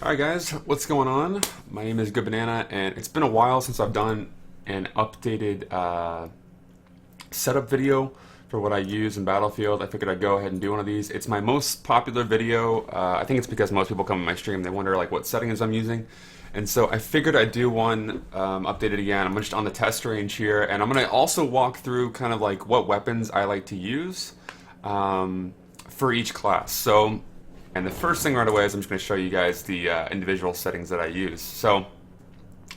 Alright guys, what's going on? My name is AGoodBanana, and it's been a while since I've done an updated setup video for what I use in Battlefield. I figured I'd go ahead and do one of these. It's my most popular video. I think it's because most people come in my stream, they wonder like what settings I'm using. And so I figured I'd do one updated again. I'm just on the test range here, and I'm going to also walk through kind of like what weapons I like to use for each class. And the first thing right away is I'm just going to show you guys the individual settings that I use. So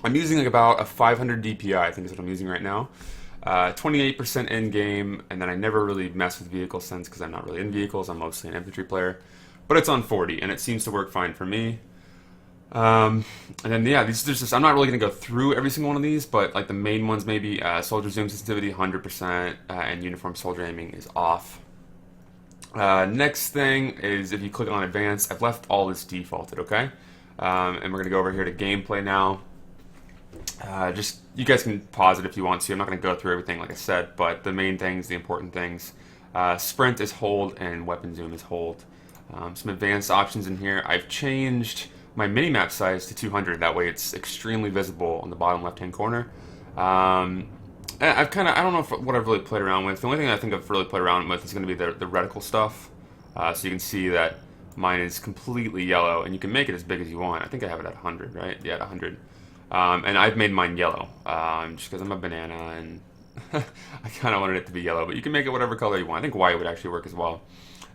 I'm using like about a 500 DPI, I think is what I'm using right now. 28% in-game, and then I never really mess with vehicle sense because I'm not really in vehicles, I'm mostly an infantry player. But it's on 40, and it seems to work fine for me. And then yeah, I'm not really going to go through every single one of these, but like the main ones maybe, soldier zoom sensitivity 100%, and uniform soldier aiming is off. Next thing is if you click on advanced, I've left all this defaulted, okay? And we're going to go over here to gameplay now. Just, you guys can pause it if you want to. I'm not going to go through everything like I said, but the main things, the important things. Sprint is hold and weapon zoom is hold. Some advanced options in here. I've changed my minimap size to 200, that way it's extremely visible on the bottom left hand corner. I don't know what I've really played around with. The only thing I think I've really played around with is going to be the reticle stuff. So you can see that mine is completely yellow, and you can make it as big as you want. I think I have it at 100, right? Yeah, at 100. And I've made mine yellow, just because I'm a banana, and I kind of wanted it to be yellow. But you can make it whatever color you want. I think white would actually work as well.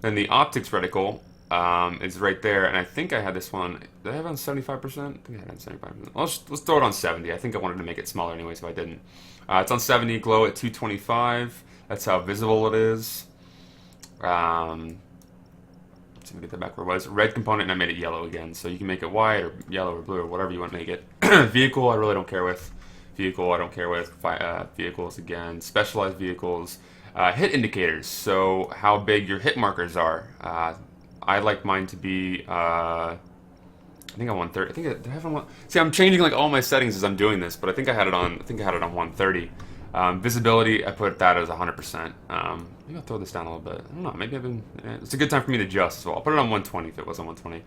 Then the optics reticle is right there, and I think I had this one. Did I have it on 75%? I think I had it on 75%. Let's throw it on 70. I think I wanted to make it smaller anyway, so I didn't. It's on 70, glow at 225. That's how visible it is. Let's see if we get that back where it was. Red component, and I made it yellow again. So you can make it white or yellow or blue or whatever you want to make it. Vehicle, I really don't care with. Vehicle, I don't care with. Vehicles again. Specialized vehicles. Hit indicators, so how big your hit markers are. I like mine to be, I think on 130. I think did I have it on see, I'm changing like all my settings as I'm doing this, but I think I had it on 130. Visibility, I put that as 100%. Maybe I'll throw this down a little bit. I don't know. Maybe it's a good time for me to adjust as well. I'll put it on 120 if it was on 120,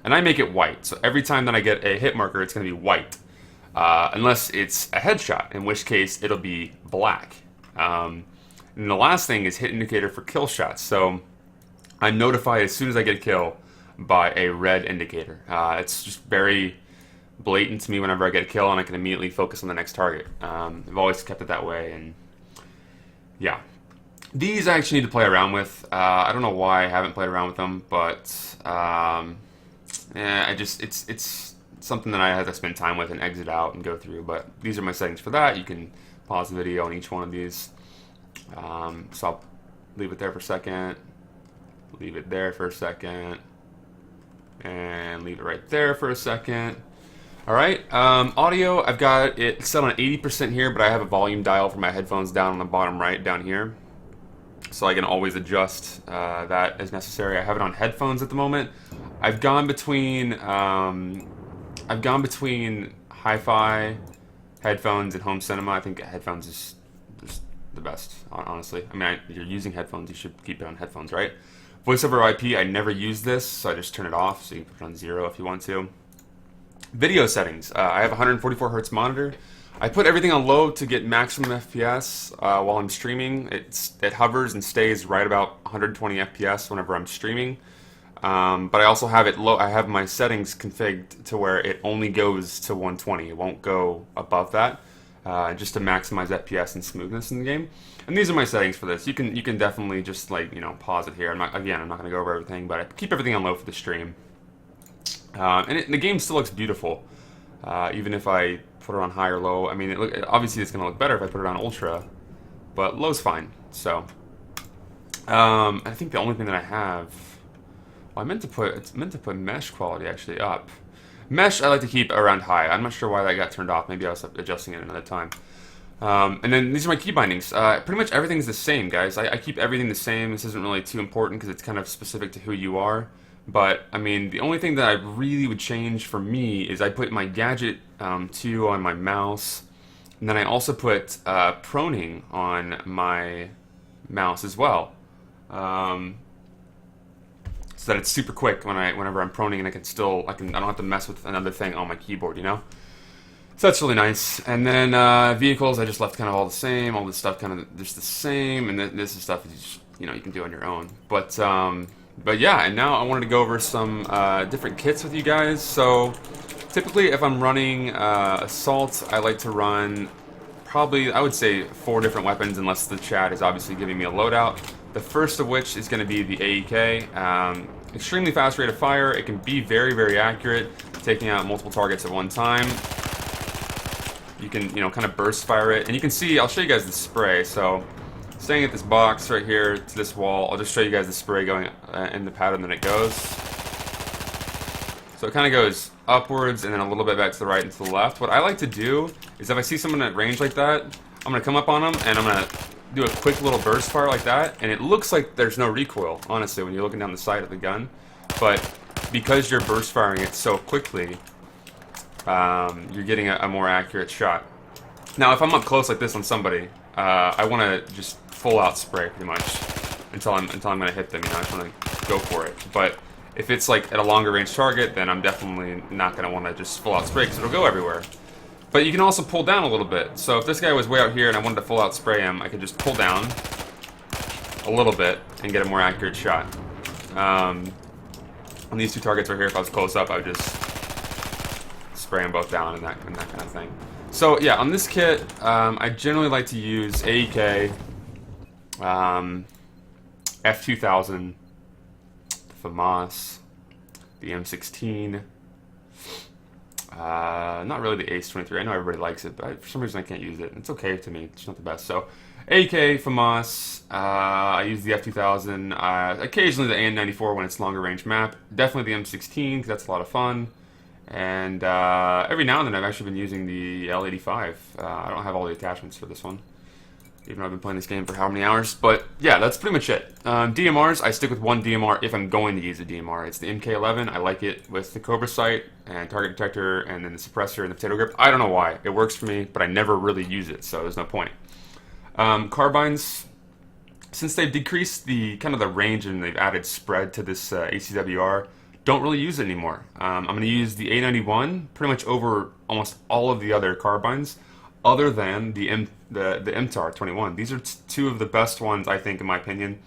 and I make it white. So every time that I get a hit marker, it's going to be white, unless it's a headshot, in which case it'll be black. And the last thing is hit indicator for kill shots. So I'm notified as soon as I get a kill by a red indicator. It's just very blatant to me whenever I get a kill, and I can immediately focus on the next target. I've always kept it that way, and yeah. These I actually need to play around with. I don't know why I haven't played around with them, but it's something that I have to spend time with and exit out and go through. But these are my settings for that. You can pause the video on each one of these. So I'll leave it there for a second. Leave it there for a second, and leave it right there for a second. Alright, audio, I've got it set on 80% here, but I have a volume dial for my headphones down on the bottom right down here, so I can always adjust that as necessary. I have it on headphones at the moment. I've gone between hi-fi headphones and home cinema. I think headphones is just the best, honestly. I mean, you're using headphones, you should keep it on headphones, right? Voice over IP, I never use this, so I just turn it off, so you can put it on 0 if you want to. Video settings, I have a 144 hertz monitor. I put everything on low to get maximum FPS while I'm streaming. It hovers and stays right about 120 FPS whenever I'm streaming. But I also have it low. I have my settings configured to where it only goes to 120. It won't go above that, just to maximize FPS and smoothness in the game. And these are my settings for this. You can definitely just like, you know, pause it here. I'm not going to go over everything, but I keep everything on low for the stream. And the game still looks beautiful, even if I put it on high or low. I mean, obviously it's going to look better if I put it on ultra, but low's fine. So I think the only thing that I have, well, it's meant to put mesh quality actually up. Mesh I like to keep around high. I'm not sure why that got turned off. Maybe I was adjusting it another time. And then these are my key bindings. Pretty much everything's the same, guys. I keep everything the same. This isn't really too important because it's kind of specific to who you are. But, I mean, the only thing that I really would change for me is I put my gadget 2 on my mouse. And then I also put proning on my mouse as well. So so that it's super quick whenever I'm proning, and I don't have to mess with another thing on my keyboard, you know. So that's really nice. And then vehicles, I just left kind of all the same. All this stuff kind of just the same, and then this is stuff you can do on your own. But yeah, and now I wanted to go over some different kits with you guys. So typically, if I'm running assault, I like to run probably, I would say, 4 different weapons, unless the chat is obviously giving me a loadout. The first of which is going to be the AEK. Extremely fast rate of fire. It can be very, very accurate, taking out multiple targets at one time. You can, kind of burst fire it. And you can see, I'll show you guys the spray. So, staying at this box right here to this wall, I'll just show you guys the spray going in the pattern that it goes. So it kind of goes upwards and then a little bit back to the right and to the left. What I like to do is if I see someone at range like that, I'm going to come up on them and I'm going to do a quick little burst fire like that. And it looks like there's no recoil, honestly, when you're looking down the sight of the gun. But because you're burst firing it so quickly, you're getting a more accurate shot. Now, if I'm up close like this on somebody, I want to just full out spray pretty much until I'm going to hit them. I just want to go for it. But if it's like at a longer range target, then I'm definitely not going to want to just full out spray because it'll go everywhere. But you can also pull down a little bit. So if this guy was way out here and I wanted to full out spray him, I could just pull down a little bit and get a more accurate shot. On these 2 targets right here, if I was close up, I would just spray them both down and that kind of thing. So yeah, on this kit, I generally like to use AEK, F2000, FAMAS, the M16, not really the Ace-23. I know everybody likes it, but for some reason I can't use it. It's okay to me. It's not the best. So AEK, FAMAS, I use the F2000, occasionally the AN94 when it's longer range map. Definitely the M16 because that's a lot of fun. And every now and then I've actually been using the L85. I don't have all the attachments for this one, even though I've been playing this game for how many hours. But yeah, that's pretty much it. DMRs, I stick with one DMR if I'm going to use a DMR. It's the MK11. I like it with the Cobra sight and target detector and then the suppressor and the potato grip. I don't know why. It works for me, but I never really use it, so there's no point. Carbines, since they've decreased the kind of the range and they've added spread to this ACWR, don't really use it anymore. I'm going to use the A91 pretty much over almost all of the other carbines, other than the MTAR 21. These are 2 of the best ones, I think, in my opinion.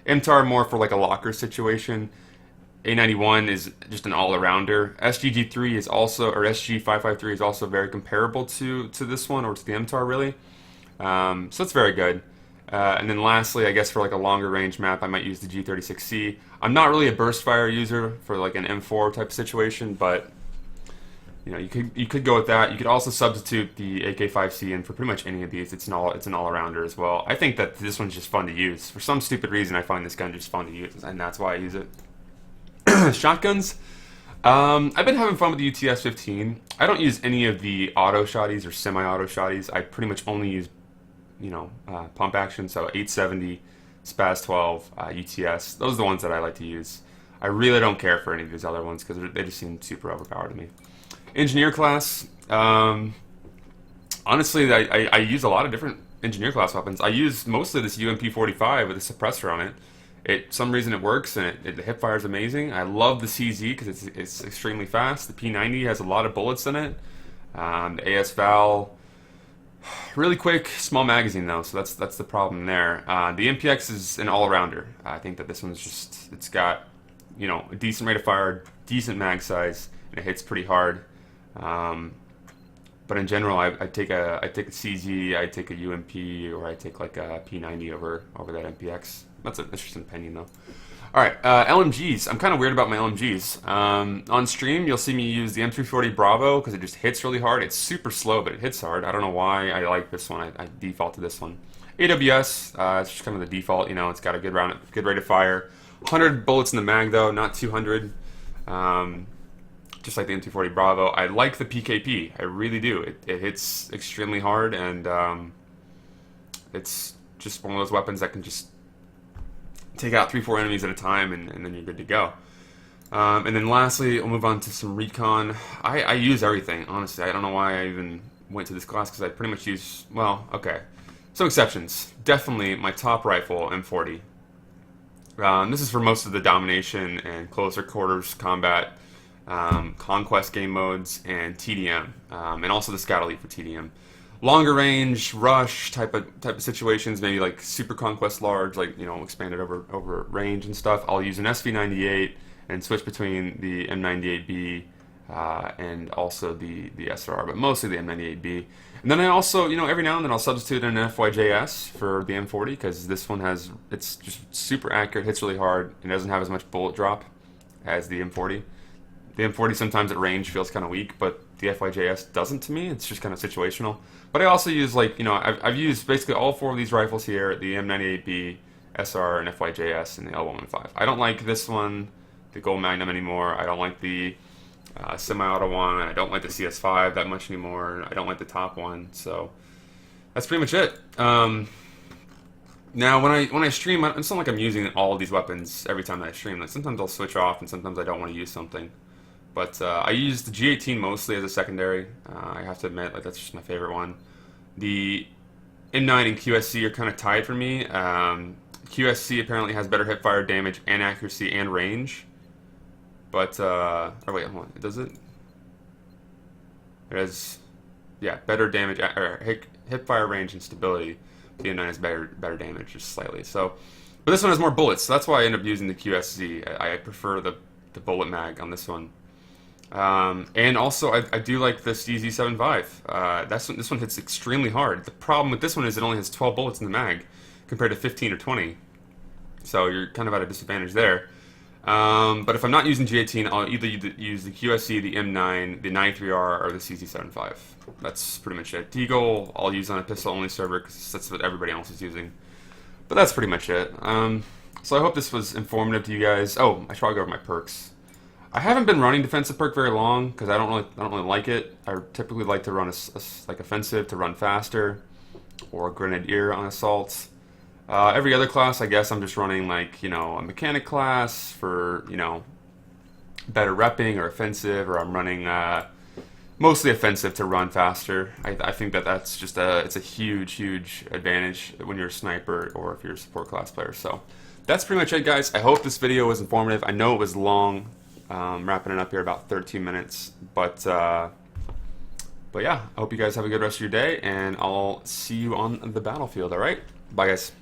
MTAR more for like a locker situation. A91 is just an all-arounder. SGG3 is also, or SG553 is also very comparable to this one, or to the MTAR really. So it's very good. And then lastly, I guess for like a longer range map, I might use the G36C. I'm not really a burst fire user for like an M4 type of situation, but you could go with that. You could also substitute the AK5C in for pretty much any of these. It's an all-arounder as well. I think that this one's just fun to use. For some stupid reason, I find this gun just fun to use, and that's why I use it. Shotguns. I've been having fun with the UTS-15. I don't use any of the auto shotties or semi-auto shotties. I pretty much only use pump action, so 870, SPAS 12, UTS. Those are the ones that I like to use. I really don't care for any of these other ones because they just seem super overpowered to me. Engineer class, honestly, I use a lot of different engineer class weapons. I use mostly this UMP45 with a suppressor on it. Some reason it works, and the hip fire is amazing. I love the CZ because it's extremely fast. The P90 has a lot of bullets in it. The AS Val, really quick, small magazine though, so that's the problem there. The MPX is an all-rounder. I think that this one's it's got a decent rate of fire, decent mag size, and it hits pretty hard. But in general, I take a CZ, I take a UMP, or I take like a P90 over that MPX. That's just an opinion though. Alright, LMGs. I'm kind of weird about my LMGs. On stream, you'll see me use the M340 Bravo because it just hits really hard. It's super slow, but it hits hard. I don't know why I like this one. I default to this one. AWS, it's just kind of the default. It's got a good rate of fire. 100 bullets in the mag though, not 200. Just like the M240 Bravo. I like the PKP. I really do. It hits extremely hard, and it's just one of those weapons that can just take out 3-4 enemies at a time, and then you're good to go. And then lastly, we'll move on to some recon. I use everything, honestly. I don't know why I even went to this class, because I pretty much use, well, okay. Some exceptions. Definitely my top rifle, M40. This is for most of the domination and closer quarters combat, conquest game modes, and TDM, and also the Scout Elite for TDM. Longer range, rush type of situations, maybe like super conquest large, like expanded over range and stuff. I'll use an SV98 and switch between the M98B and also the SRR, but mostly the M98B. And then I also, every now and then I'll substitute in an FYJS for the M40 because this one it's just super accurate, hits really hard, and doesn't have as much bullet drop as the M40. The M40 sometimes at range feels kind of weak, but the FYJS doesn't to me. It's just kind of situational. But I also use I've used basically all four of these rifles here: the M98B, SR, and FYJS, and the L115. I don't like this one, the Gold Magnum, anymore. I don't like the semi-auto one. I don't like the CS5 that much anymore. I don't like the top one. So that's pretty much it. Now when I stream, it's not like I'm using all of these weapons every time that I stream. Like sometimes I'll switch off, and sometimes I don't want to use something. But I use the G18 mostly as a secondary. I have to admit, that's just my favorite one. The M9 and QSC are kind of tied for me. QSC apparently has better hipfire damage and accuracy and range. But, oh wait, hold on, does it? It has, yeah, better damage, or hipfire range and stability. The M9 has better damage, just slightly. So, but this one has more bullets, so that's why I end up using the QSC. I prefer the bullet mag on this one. And also, I do like the CZ75. This one hits extremely hard. The problem with this one is it only has 12 bullets in the mag, compared to 15 or 20. So you're kind of at a disadvantage there. But if I'm not using G18, I'll either use the QSC, the M9, the 93R, or the CZ75. That's pretty much it. Deagle, I'll use on a pistol-only server, because that's what everybody else is using. But that's pretty much it. So I hope this was informative to you guys. Oh, I should probably go over my perks. I haven't been running defensive perk very long because I don't really like it. I typically like to run like offensive to run faster, or grenadier on assaults. Every other class, I guess I'm just running like a mechanic class for better repping, or offensive, or I'm running mostly offensive to run faster. I think that's just it's a huge advantage when you're a sniper or if you're a support class player. So that's pretty much it, guys. I hope this video was informative. I know it was long. Wrapping it up here about 13 minutes, but yeah, I hope you guys have a good rest of your day, and I'll see you on the battlefield. All right, bye, guys.